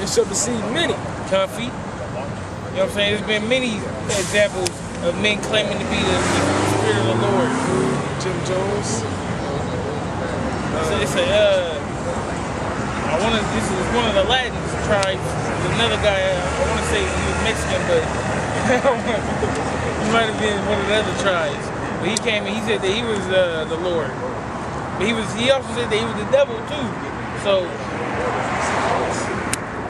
and shall deceive many. Comfy. You know what I'm saying? There's been many examples of men claiming to be the Spirit of the Lord. Jim Jones. This is one of the Latin tribes. There's another guy, I want to say he was Mexican, but he might have been one of the other tribes. But he came and he said that he was the Lord. But he also said that he was the devil too. So,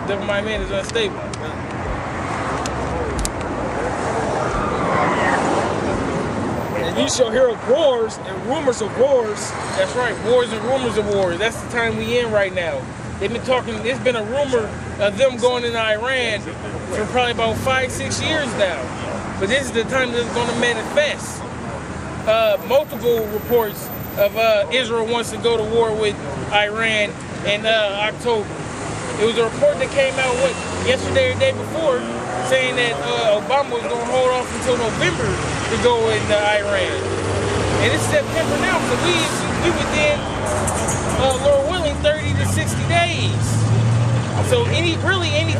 devil my man is unstable. And ye shall hear of wars and rumors of wars. That's right, wars and rumors of wars. That's the time we in right now. They've been talking, there's been a rumor of them going into Iran for probably about 5-6 years now. But this is the time that it's going to manifest. Multiple reports of Israel wants to go to war with Iran in October. It was a report that came out yesterday or the day before saying that Obama was going to hold off until November to go into Iran. And it's September now, so we within, Lord willing, 30 to 60 days. So any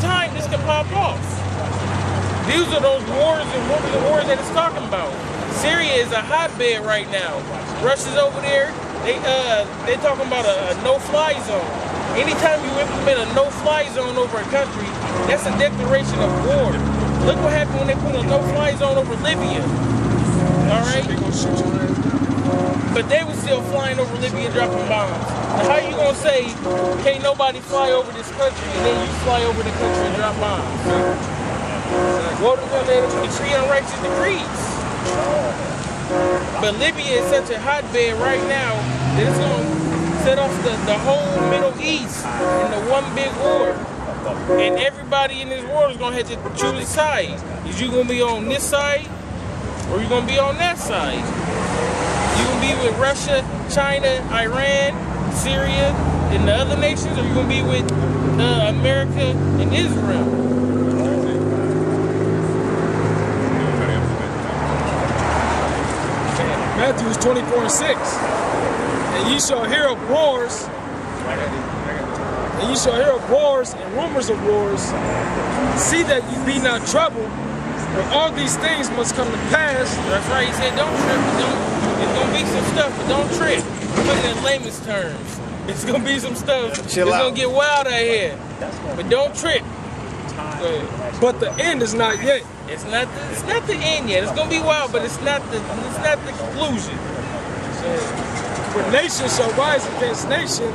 time this can pop off. These are those wars and rumors of wars that it's talking about. Syria is a hotbed right now. Russia's over there. They talking about a no-fly zone. Anytime you implement a no-fly zone over a country, that's a declaration of war. Look what happened when they put a no-fly zone over Libya. All right? But they were still flying over Libya dropping bombs. Now how you gonna say, can't nobody fly over this country and then you fly over the country and drop bombs? Well, they're gonna let them decree unrighteous decrees. But Libya is such a hotbed right now that it's gonna set off the whole Middle East into one big war. And everybody in this world is gonna have to choose a side. Is you gonna be on this side or you gonna be on that side? You gonna be with Russia, China, Iran, Syria, and the other nations, or you gonna be with America and Israel? Matthew 24:6. And ye shall hear of wars. And ye shall hear of wars and rumors of wars. See that ye be not troubled, for all these things must come to pass. That's right. He said, don't trip. It's gonna be some stuff, but don't trip. Put it in layman's terms. It's gonna be some stuff. It's gonna get wild out here, but don't trip. But the end is not yet. It's not the end yet. It's gonna be wild, but it's not the conclusion. For nation shall rise against nation,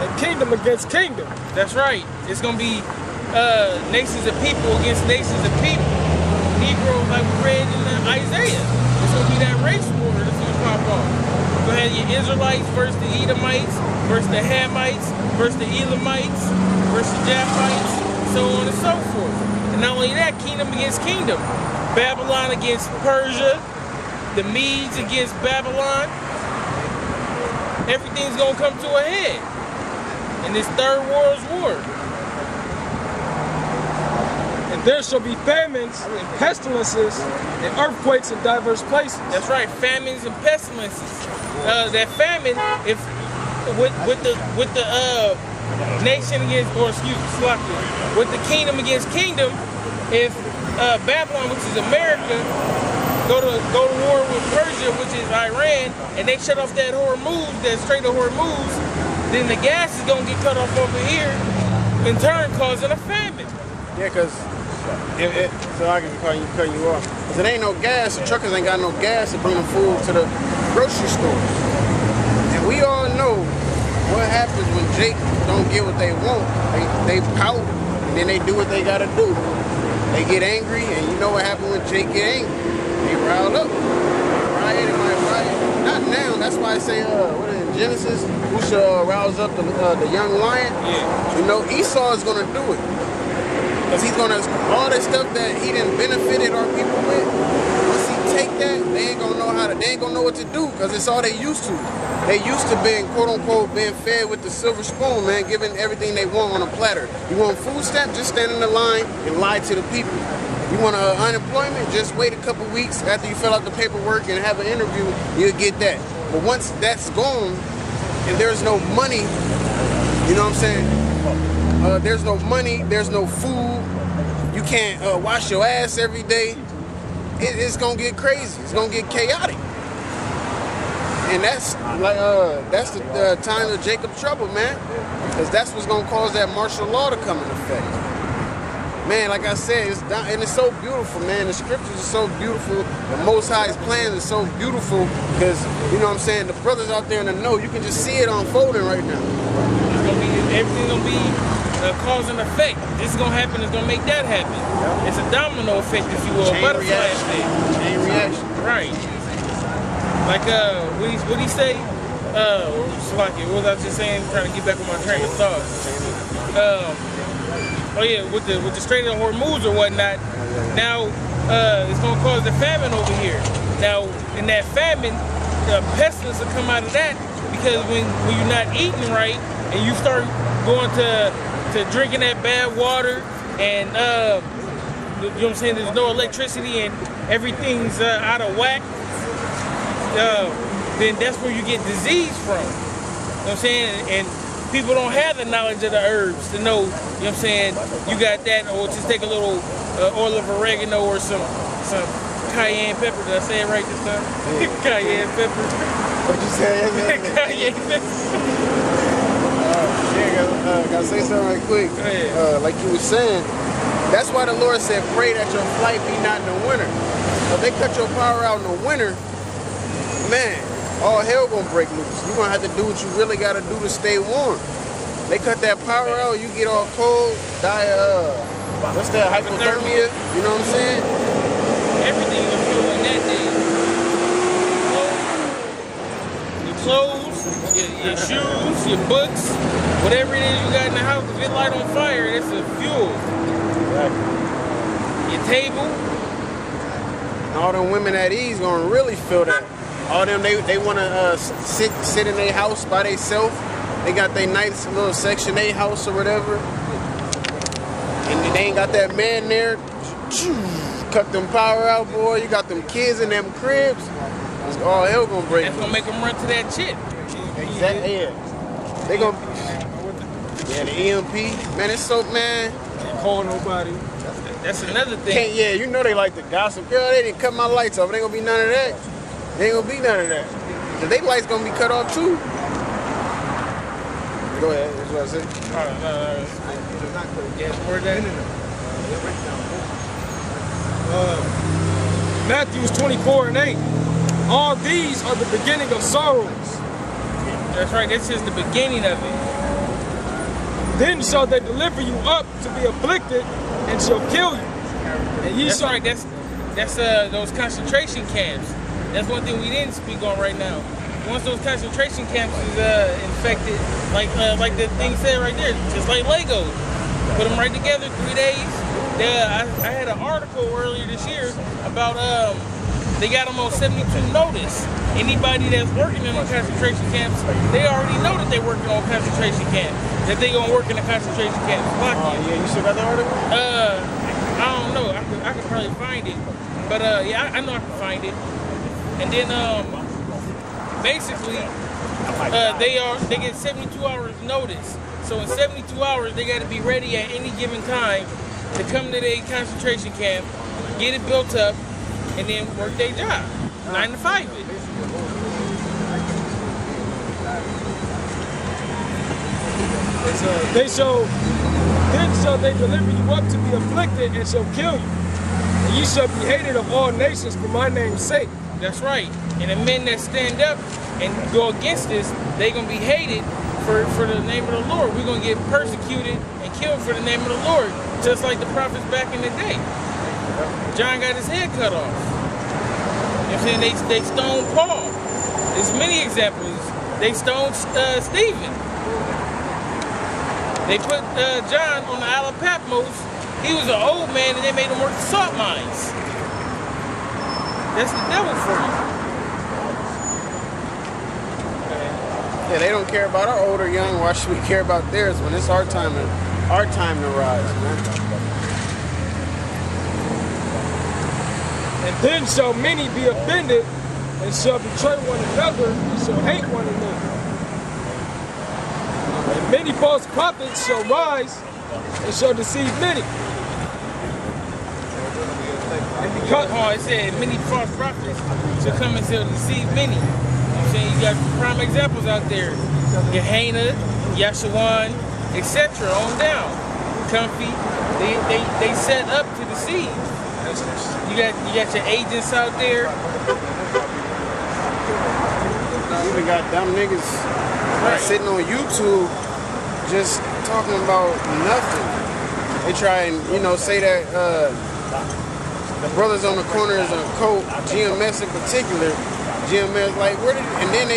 and kingdom against kingdom. That's right. It's gonna be nations of people against nations of people. Negroes, like we read in Isaiah. It's gonna be that race war that's gonna pop off. You're gonna have your Israelites versus the Edomites, versus the Hamites, versus the Elamites, versus the Japhites, so on and so forth. And not only that, kingdom against kingdom. Babylon against Persia, the Medes against Babylon. Everything's gonna come to a head in this third world's war. And there shall be famines and pestilences and earthquakes in diverse places. That's right, famines and pestilences. That famine, if with the nation against, or excuse me, with the kingdom against kingdom, if Babylon, which is America, go to war with Persia, which is Iran, and they shut off that Hormuz, that Strait of Hormuz, then the gas is gonna get cut off over here, in turn causing a famine. Yeah, because so I can cut you off. Because it ain't no gas, the truckers ain't got no gas to bring the food to the grocery store. And we all know what happens when Jake don't get what they want. They pout, and then they do what they gotta do. They get angry, and you know what happens when Jake get angry. They rile up. Riot, it might riot. Not now, that's why I say, what is it, Genesis? Who shall rouse up the young lion? Yeah. You know, Esau is gonna do it. Because he's gonna, all that stuff that he done benefited our people with, once he take that, they ain't gonna know what to do, because it's all they used to. They used to being, quote unquote, being fed with the silver spoon, man, giving everything they want on a platter. You want food stamp, just stand in the line and lie to the people. You want unemployment, just wait a couple weeks after you fill out the paperwork and have an interview, you'll get that. But once that's gone, and there's no money, you know what I'm saying? there's no money, there's no food. You can't wash your ass every day. It's gonna get crazy. It's gonna get chaotic. And that's like that's the time of Jacob's trouble, man. Because that's what's gonna cause that martial law to come into effect. Man, like I said, and it's so beautiful, man. The scriptures are so beautiful. The Most High's plans are so beautiful because, you know what I'm saying, the brothers out there in the know, you can just see it unfolding right now. It's gonna be, everything's gonna be cause and effect. This is gonna happen, it's gonna make that happen. Yep. It's a domino effect, if you will, a butterfly effect. Chain reaction. Right. Like, what he say? Slocky, what was I just saying? Trying to get back on my train of thought. Oh yeah, with the Strait of Hormuz or whatnot. Now it's gonna cause the famine over here. Now in that famine, the pestilence will come out of that because when you're not eating right and you start going to drinking that bad water and you know what I'm saying, there's no electricity and everything's out of whack, then that's where you get disease from. You know what I'm saying? And people don't have the knowledge of the herbs to know, you know what I'm saying, you got that, or just take a little oil of oregano or some cayenne pepper. Did I say it right this time? Yeah. Cayenne pepper. What you say? Cayenne pepper. Gotta say something right quick. Like you were saying, that's why the Lord said, pray that your flight be not in the winter. If they cut your power out in the winter, man, all hell gonna break loose. You're gonna have to do what you really gotta do to stay warm. They cut that power out, you get all cold, die what's that, hypothermia, you know what I'm saying? Everything you feel in that day. Your clothes, your shoes, your books, whatever it is you got in the house, if it light on fire, that's a fuel. Your table. And all them women at ease gonna really feel that. All them, they want to sit in their house by themselves. They got their nice little Section 8 house or whatever. And they ain't got that man there. Cut them power out, boy. You got them kids in them cribs. It's all hell gonna break. That's gonna make them run to that shit. Exactly, yeah. They gonna... Yeah, the EMP. Man, it's so, man. Can't call nobody. That's another thing. Yeah, you know they like to gossip. Girl, they didn't cut my lights off. It ain't gonna be none of that. There ain't gonna be none of that. Cause they lights gonna be cut off too. Go ahead, that's what I said. Matthew 24:8. All these are the beginning of sorrows. That's right, that's just the beginning of it. Then shall they deliver you up to be afflicted and shall kill you. And ye shall... Right, that's those concentration camps. That's one thing we didn't speak on right now. Once those concentration camps is infected, like the thing said right there, just like Legos, put them right together, 3 days. I had an article earlier this year about they got them on 72 notice. Anybody that's working in the concentration camps, they already know that they're working on concentration camp, that they gonna work in the concentration camps. Yeah, you still got the article? I don't know. I could probably find it, but yeah, I know I can find it. And then basically they get 72 hours notice. So in 72 hours they got to be ready at any given time to come to their concentration camp, get it built up, and then work their job. 9 to 5 it. Then shall they deliver you up to be afflicted and shall kill you. And ye shall be hated of all nations for my name's sake. That's right. And the men that stand up and go against this, they're going to be hated for the name of the Lord. We're going to get persecuted and killed for the name of the Lord, just like the prophets back in the day. John got his head cut off. You know what I'm saying? They stoned Paul. There's many examples. They stoned Stephen. They put John on the Isle of Patmos. He was an old man and they made him work the salt mines. That's the devil for you. Yeah, they don't care about our old or young. Why should we care about theirs when it's our time to rise, man? And then shall many be offended and shall betray one another and shall hate one another. And many false prophets shall rise and shall deceive many. And because It said many false prophets shall come and shall deceive many. You know what I'm saying? You got prime examples out there. Gehenna, Yashawan, etc. on down. Comfy. They set up to deceive. You got your agents out there. You even got dumb niggas sitting on YouTube just talking about nothing. They try and, say that the brothers on the corner is a cult, GMS in particular. GMS, like, where did, and then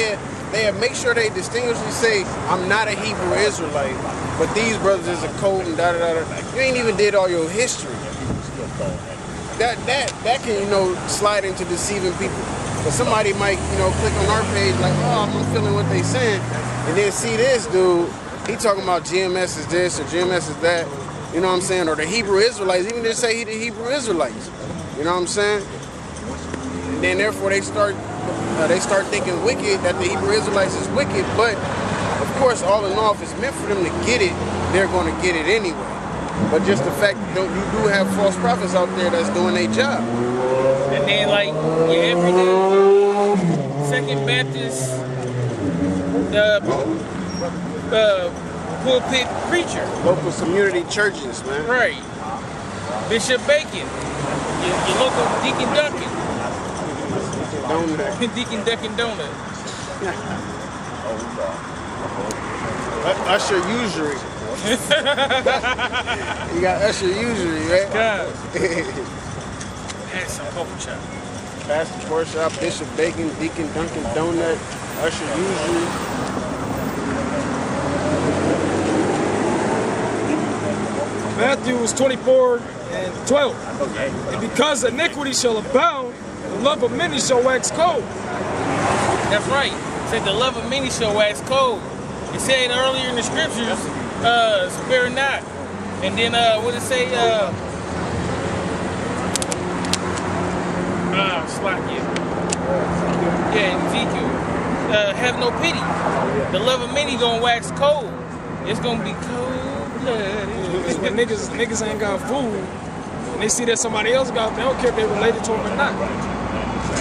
they make sure they distinguishly say, I'm not a Hebrew Israelite, but these brothers is a cult and da-da-da-da. You ain't even did all your history. That can, slide into deceiving people. But somebody might, click on our page like, oh, I'm feeling what they saying, and then see this dude, he talking about GMS is this or GMS is that, you know what I'm saying? Or the Hebrew Israelites, even they say he the Hebrew Israelites, you know what I'm saying? And then therefore they start thinking wicked, that the Hebrew Israelites is wicked, but of course, all in all, if it's meant for them to get it, they're going to get it anyway. But just the fact that you do have false prophets out there that's doing their job. And then, like, your everyday Second Baptist pulpit preacher. Local community churches, man. Right. Bishop Bacon. Your local Deacon Duncan. Deacon Duncan Donut. Usher Usury. You got Usher Usury, right? God. That's some pork chop. Pastor Pork Chop, Bishop Bacon, Deacon Duncan Donut, Usher Usury. Matthew 24:12. And because iniquity shall abound, the love of many shall wax cold. That's right. It said the love of many shall wax cold. It said earlier in the scriptures, spare not. And then what did it say? Slack you. Yeah, Ezekiel. Have no pity. The love of many gonna wax cold. It's gonna be cold-blooded. When niggas ain't got food, and they see that somebody else got, they don't care if they related to them or not.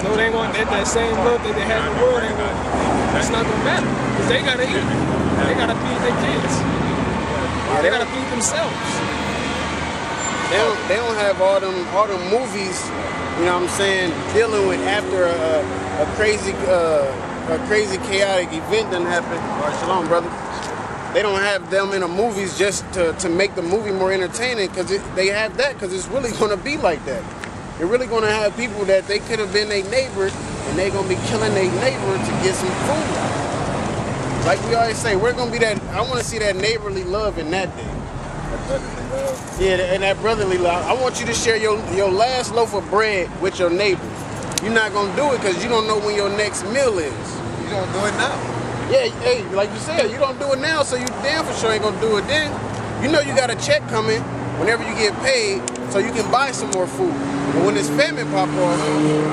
No, they ain't gonna, that same love that they have in the world, it's not gonna matter. Because they gotta eat. They gotta feed their kids. They gotta feed themselves. They don't have all them movies, you know what I'm saying, dealing with after a crazy chaotic event done happened. All right, shalom, brother. They don't have them in the movies just to make the movie more entertaining, because they have that because it's really going to be like that. They're really going to have people that they could have been their neighbor, and they're going to be killing their neighbor to get some food. Like we always say, we're going to be that, I want to see that neighborly love in that day. Yeah, and that brotherly love. I want you to share your last loaf of bread with your neighbor. You're not going to do it because you don't know when your next meal is. You don't do it now. Yeah, hey, like you said, you don't do it now, so you damn for sure ain't gonna do it then. You know you got a check coming whenever you get paid, so you can buy some more food. But when this famine pop off,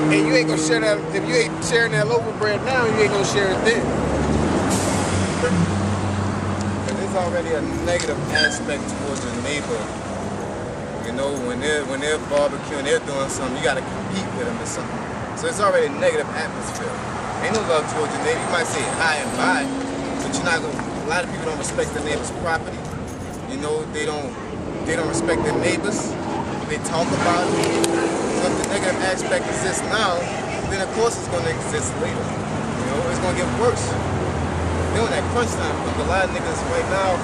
and you ain't gonna share that, if you ain't sharing that loaf of bread now, you ain't gonna share it then. But there's already a negative aspect towards your neighbor. You know, when they're barbecuing, they're doing something, you gotta compete with them or something. So it's already a negative atmosphere. Ain't no love towards your neighbor. You might say hi and bye, but you're not gonna. A lot of people don't respect their neighbor's property. You know, they don't respect their neighbors. They talk about it. So if the negative aspect exists now, then of course it's gonna exist later. You know, it's gonna get worse. Then when that crunch time comes, a lot of niggas right now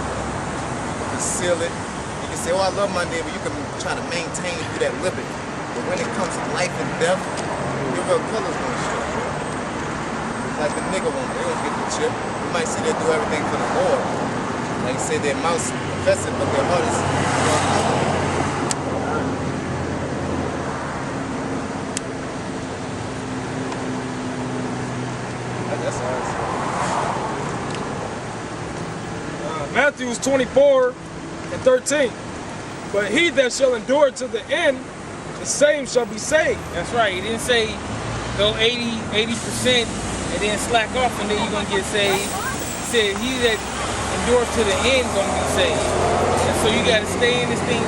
conceal it. You can say, oh, I love my neighbor. You can try to maintain through that liberty. But when it comes to life and death, your real color's gonna show. Like the nigga one, they don't get the chip. You might see they do everything for the Lord. Like you say, their mouth's confessing, but their heart is that's awesome. Matthew 24:13. But he that shall endure to the end, the same shall be saved. That's right. He didn't say go 80% and then slack off and then you're gonna get saved. He said he that endures to the end gonna be saved. And so you got to stay in this thing the